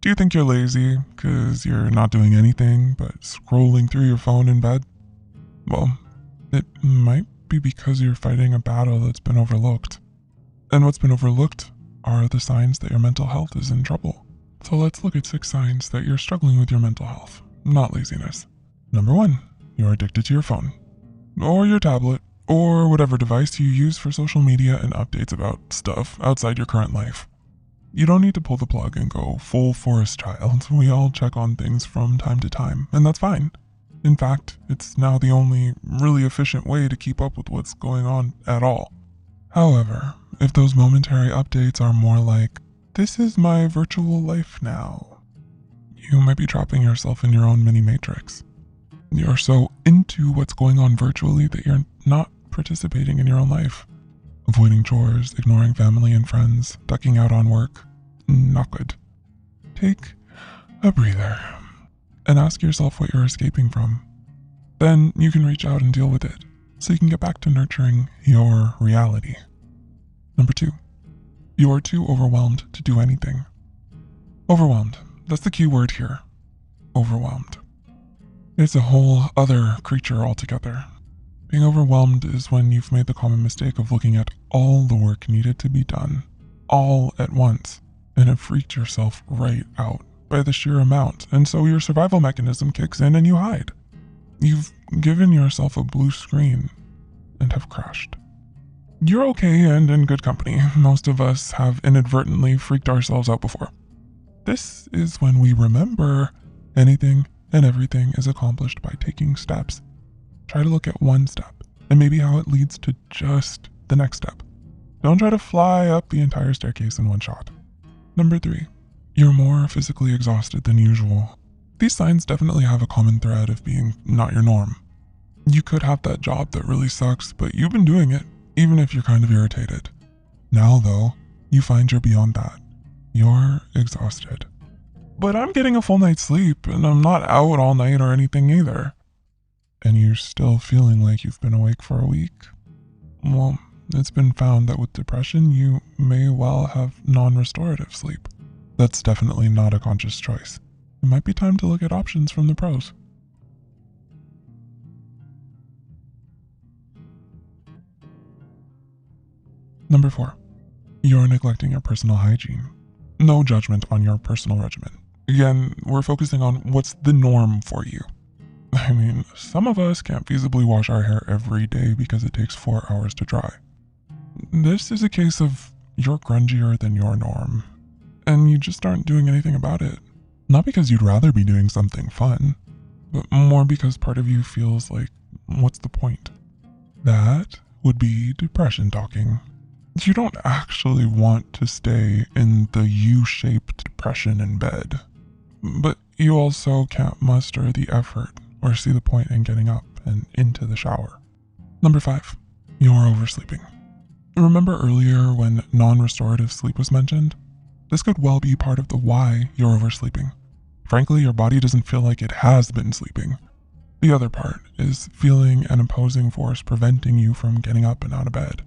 Do you think you're lazy because you're not doing anything but scrolling through your phone in bed? Well, it might be because you're fighting a battle that's been overlooked. And what's been overlooked are the signs that your mental health is in trouble. So let's look at 6 signs that you're struggling with your mental health, not laziness. Number 1, you're addicted to your phone, or your tablet, or whatever device you use for social media and updates about stuff outside your current life. You don't need to pull the plug and go full forest child. We all check on things from time to time, and that's fine. In fact, it's now the only really efficient way to keep up with what's going on at all. However, if those momentary updates are more like, "This is my virtual life now," you might be trapping yourself in your own mini matrix. You're so into what's going on virtually that you're not participating in your own life. Avoiding chores, ignoring family and friends, ducking out on work. Not good. Take a breather and ask yourself what you're escaping from. Then you can reach out and deal with it so you can get back to nurturing your reality. Number 2, you are too overwhelmed to do anything. Overwhelmed. That's the key word here. Overwhelmed. It's a whole other creature altogether. Being overwhelmed is when you've made the common mistake of looking at all the work needed to be done, all at once, and have freaked yourself right out by the sheer amount, and so your survival mechanism kicks in and you hide. You've given yourself a blue screen and have crashed. You're okay and in good company. Most of us have inadvertently freaked ourselves out before. This is when we remember anything and everything is accomplished by taking steps. Try to look at one step and maybe how it leads to just the next step. Don't try to fly up the entire staircase in one shot. Number 3, you're more physically exhausted than usual. These signs definitely have a common thread of being not your norm. You could have that job that really sucks, but you've been doing it, even if you're kind of irritated. Now, though, you find you're beyond that. You're exhausted. But I'm getting a full night's sleep, and I'm not out all night or anything either. And you're still feeling like you've been awake for a week? Well, it's been found that with depression, you may well have non-restorative sleep. That's definitely not a conscious choice. It might be time to look at options from the pros. Number 4, you're neglecting your personal hygiene. No judgment on your personal regimen. Again, we're focusing on what's the norm for you. I mean, some of us can't feasibly wash our hair every day because it takes 4 hours to dry. This is a case of you're grungier than your norm, and you just aren't doing anything about it. Not because you'd rather be doing something fun, but more because part of you feels like, what's the point? That would be depression talking. You don't actually want to stay in the U-shaped depression in bed, but you also can't muster the effort or see the point in getting up and into the shower. Number 5, you're oversleeping. Remember earlier when non-restorative sleep was mentioned? This could well be part of the why you're oversleeping. Frankly, your body doesn't feel like it has been sleeping. The other part is feeling an opposing force preventing you from getting up and out of bed.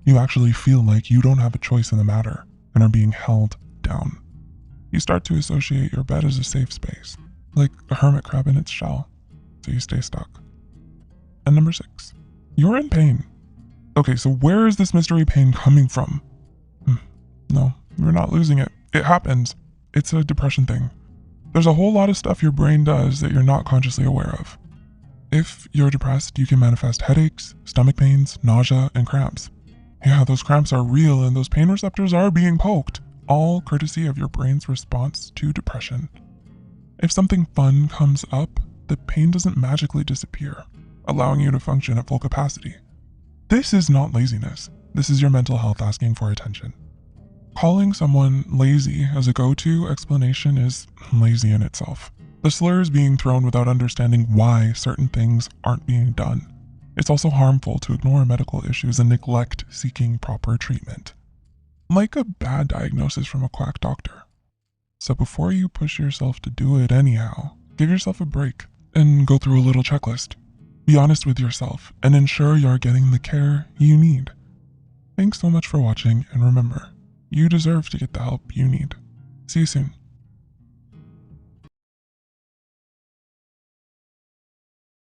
You actually feel like you don't have a choice in the matter and are being held down. You start to associate your bed as a safe space, like a hermit crab in its shell, so you stay stuck. And number 6, you're in pain. Okay, so where is this mystery pain coming from? No, you're not losing it. It happens. It's a depression thing. There's a whole lot of stuff your brain does that you're not consciously aware of. If you're depressed, you can manifest headaches, stomach pains, nausea, and cramps. Yeah, those cramps are real and those pain receptors are being poked, all courtesy of your brain's response to depression. If something fun comes up, the pain doesn't magically disappear, allowing you to function at full capacity. This is not laziness. This is your mental health asking for attention. Calling someone lazy as a go-to explanation is lazy in itself. The slur is being thrown without understanding why certain things aren't being done. It's also harmful to ignore medical issues and neglect seeking proper treatment. Like a bad diagnosis from a quack doctor. So before you push yourself to do it anyhow, give yourself a break and go through a little checklist. Be honest with yourself and ensure you're getting the care you need. Thanks so much for watching, and remember, you deserve to get the help you need. See you soon.